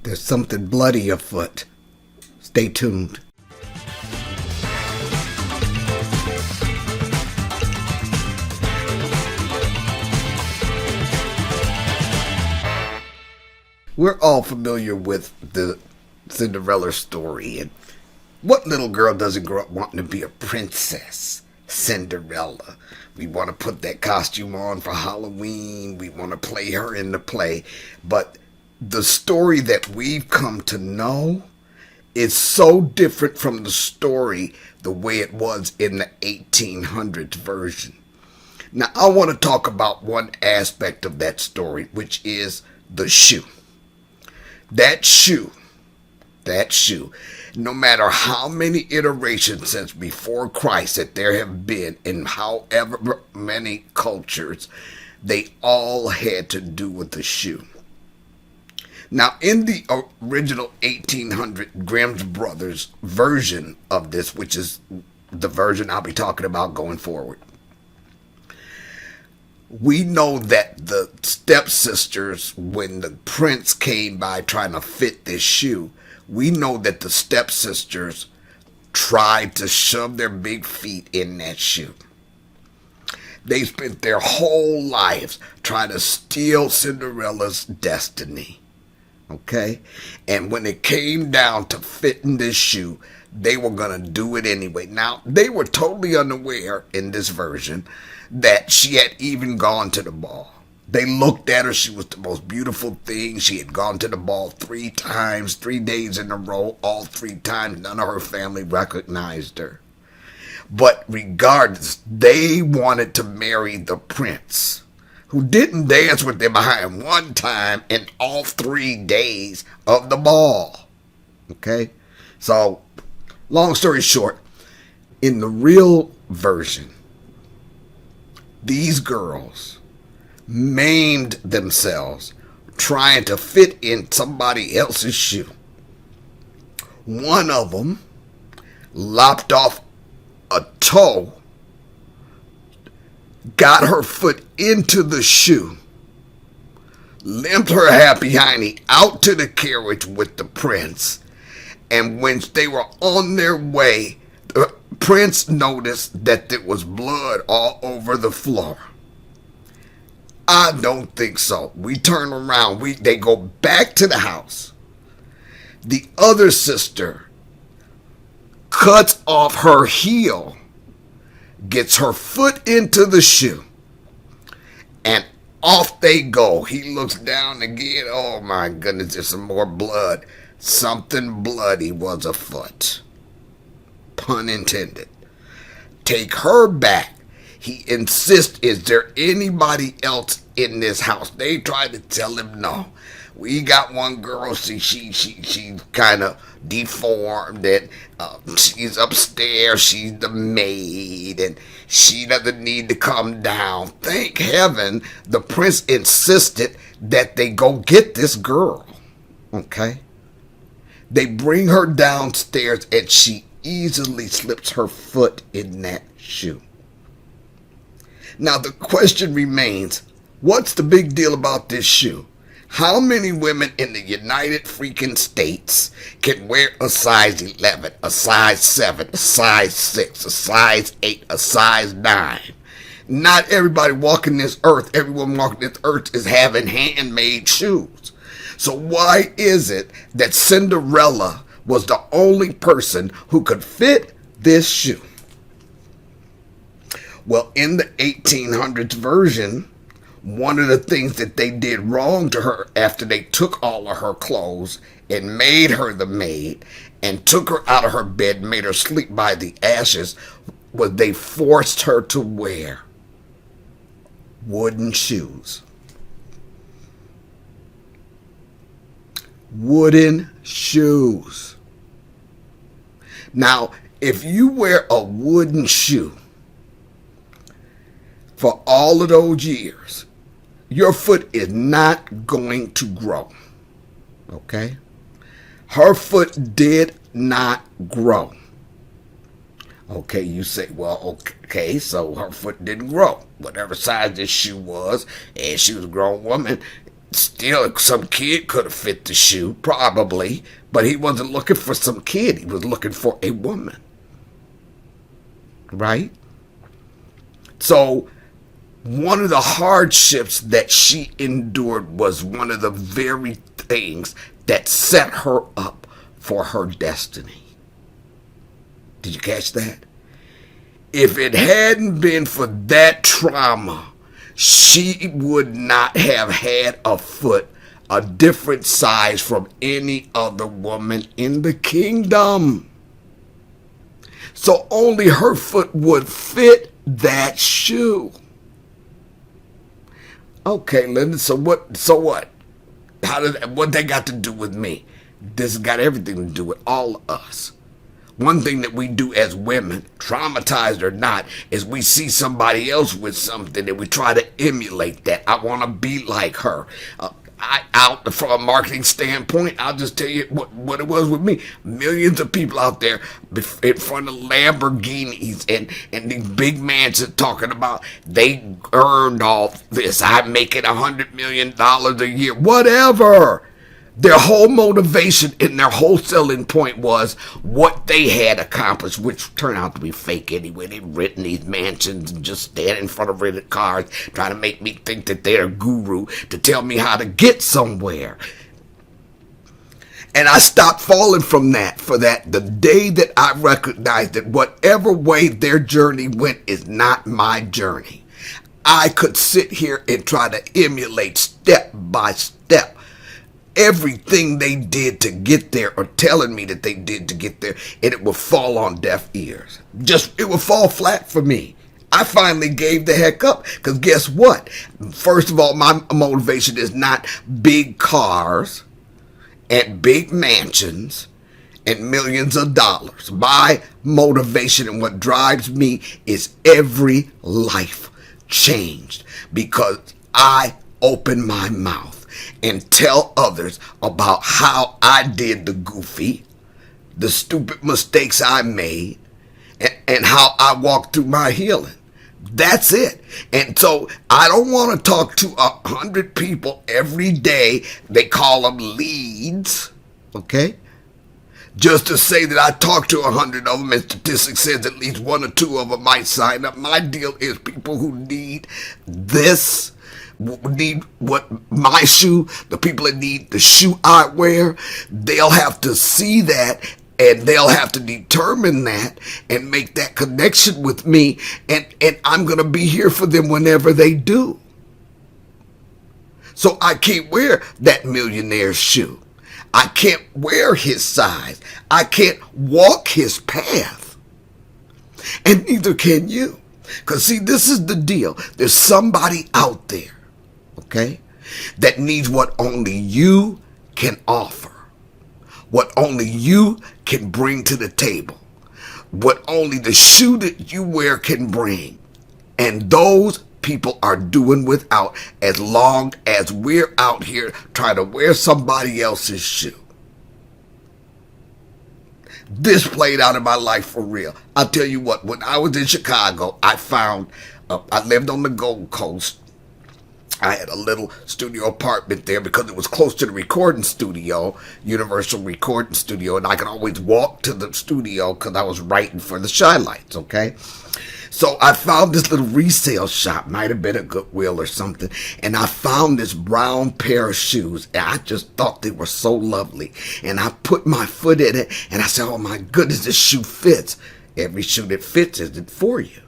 There's something bloody afoot. Stay tuned. We're all familiar with the Cinderella story, and what little girl doesn't grow up wanting to be a princess? Cinderella. We want to put that costume on for Halloween. We want to play her in the play. But the story that we've come to know is so different from the story the way it was in the 1800s version. Now, I want to talk about one aspect of that story, which is the shoe. That shoe, no matter how many iterations since before Christ that there have been in however many cultures, they all had to do with the shoe. Now, in the original 1800 Grimm Brothers version of this, which is the version I'll be talking about going forward, we know that the stepsisters, when the prince came by trying to fit this shoe, we know that the stepsisters tried to shove their big feet in that shoe. They spent their whole lives trying to steal Cinderella's destiny. Okay? And when it came down to fitting this shoe, they were going to do it anyway. Now, they were totally unaware in this version that she had even gone to the ball. They looked at her. She was the most beautiful thing. She had gone to the ball 3 times, 3 days in a row, all 3 times. None of her family recognized her. But regardless, they wanted to marry the prince, who didn't dance with them behind one time in all 3 days of the ball. Okay? So, long story short, in the real version, these girls maimed themselves trying to fit in somebody else's shoe. One of them lopped off a toe, got her foot into the shoe, limped her happy hiney out to the carriage with the prince, and when they were on their way, the prince noticed that there was blood all over the floor. I don't think so. We turn around. They go back to the house. The other sister cuts off her heel, gets her foot into the shoe, and off they go. He looks down again. Oh my goodness, there's some more blood. Something bloody was afoot. Pun intended. Take her back. He insists, is there anybody else in this house? They tried to tell him no. We got one girl, she's kind of deformed, and she's upstairs, she's the maid, and she doesn't need to come down. Thank heaven the prince insisted that they go get this girl. Okay? They bring her downstairs, and she easily slips her foot in that shoe. Now the question remains, what's the big deal about this shoe? How many women in the United freaking States can wear a size 11, a size 7, a size 6, a size 8, a size 9? Not everybody walking this earth, everyone walking this earth is having handmade shoes. So why is it that Cinderella was the only person who could fit this shoe? Well, in the 1800s version, one of the things that they did wrong to her after they took all of her clothes and made her the maid and took her out of her bed and made her sleep by the ashes was they forced her to wear wooden shoes. Wooden shoes. Now, if you wear a wooden shoe for all of those years, your foot is not going to grow. Okay? Her foot did not grow. Okay, you say, well, okay, so her foot didn't grow. Whatever size this shoe was, and she was a grown woman, Still, some kid could have fit the shoe, probably, but he wasn't looking for some kid. He was looking for a woman. Right? So, one of the hardships that she endured was one of the very things that set her up for her destiny. Did you catch that? If it hadn't been for that trauma, she would not have had a foot a different size from any other woman in the kingdom. So only her foot would fit that shoe. Okay, Linda, so what? What they got to do with me? This has got everything to do with all of us. One thing that we do as women, traumatized or not, is we see somebody else with something and we try to emulate that. I want to be like her. From a marketing standpoint, I'll just tell you what it was with me. Millions of people out there in front of Lamborghinis and these big mansions talking about they earned all this. I'm making $100 million a year. Whatever. Their whole motivation and their whole selling point was what they had accomplished, which turned out to be fake anyway. They've written these mansions and just stand in front of rented cars trying to make me think that they're a guru to tell me how to get somewhere. And I stopped falling for that the day that I recognized that whatever way their journey went is not my journey. I could sit here and try to emulate step by step everything they did to get there, or telling me that they did to get there, and it would fall on deaf ears. It would fall flat for me. I finally gave the heck up, because guess what? First of all, my motivation is not big cars and big mansions and millions of dollars. My motivation and what drives me is every life changed, because I open my mouth and tell others about how I did the goofy, the stupid mistakes I made, and how I walked through my healing. That's it. And so I don't want to talk to 100 people every day. They call them leads, okay? Just to say that I talked to 100 of them, and statistics says at least 1 or 2 of them might sign up. My deal is people who need this, need what my shoe, the people that need the shoe I wear, they'll have to see that, and they'll have to determine that and make that connection with me, and I'm going to be here for them whenever they do. So I can't wear that millionaire's shoe. I can't wear his size. I can't walk his path. And neither can you. Because see, this is the deal. There's somebody out there, okay, that needs what only you can offer, what only you can bring to the table, what only the shoe that you wear can bring. And those people are doing without, as long as we're out here trying to wear somebody else's shoe. This played out in my life for real. I'll tell you what, when I was in Chicago, I lived on the Gold Coast. I had a little studio apartment there because it was close to the recording studio, Universal Recording Studio, and I could always walk to the studio because I was writing for the Shy Lights, okay? So I found this little resale shop, might have been a Goodwill or something, and I found this brown pair of shoes, and I just thought they were so lovely. And I put my foot in it, and I said, oh my goodness, this shoe fits. Every shoe that fits isn't for you.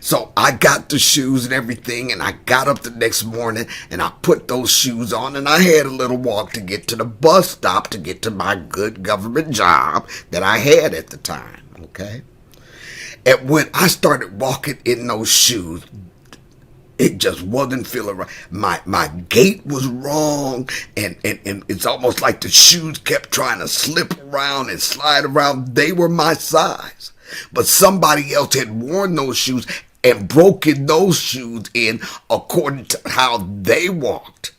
So I got the shoes and everything, and I got up the next morning, and I put those shoes on, and I had a little walk to get to the bus stop to get to my good government job that I had at the time, okay? And when I started walking in those shoes, it just wasn't feeling right. My gait was wrong, and it's almost like the shoes kept trying to slip around and slide around. They were my size. But somebody else had worn those shoes and broken those shoes in according to how they walked.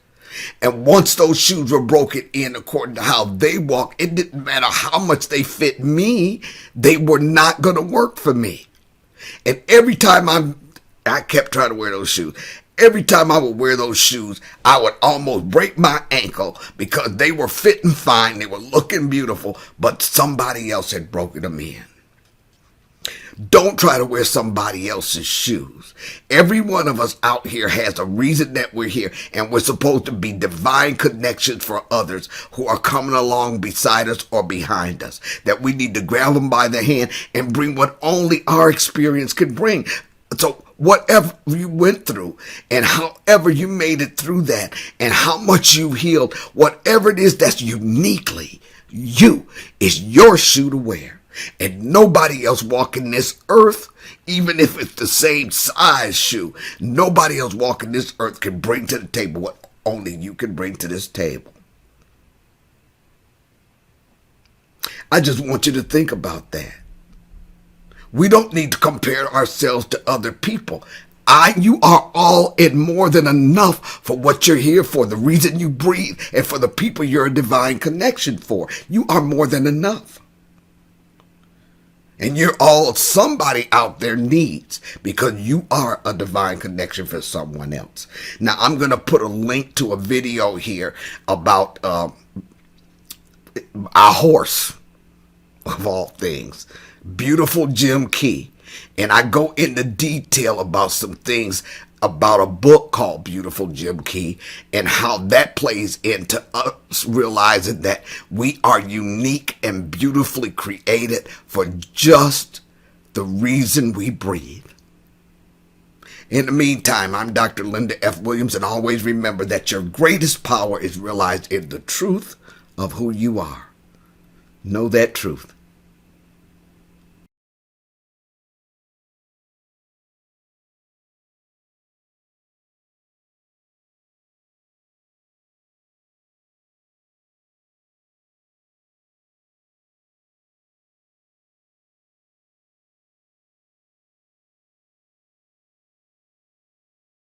And once those shoes were broken in according to how they walked, it didn't matter how much they fit me, they were not going to work for me. And every time I kept trying to wear those shoes, Every time I would wear those shoes, I would almost break my ankle because they were fitting fine, they were looking beautiful, but somebody else had broken them in. Don't try to wear somebody else's shoes. Every one of us out here has a reason that we're here, and we're supposed to be divine connections for others who are coming along beside us or behind us, that we need to grab them by the hand and bring what only our experience can bring. So whatever you went through and however you made it through that and how much you healed, whatever it is that's uniquely you, is your shoe to wear. And nobody else walking this earth, even if it's the same size shoe, nobody else walking this earth can bring to the table what only you can bring to this table. I just want you to think about that. We don't need to compare ourselves to other people. You are all and more than enough for what you're here for, the reason you breathe, and for the people you're a divine connection for. You are more than enough. And you're all somebody out there needs, because you are a divine connection for someone else. Now, I'm going to put a link to a video here about a horse, of all things, Beautiful Jim Key. And I go into detail about some things about a book called Beautiful Jim Key and how that plays into us realizing that we are unique and beautifully created for just the reason we breathe. In the meantime, I'm Dr. Linda F. Williams, and always remember that your greatest power is realized in the truth of who you are. Know that truth.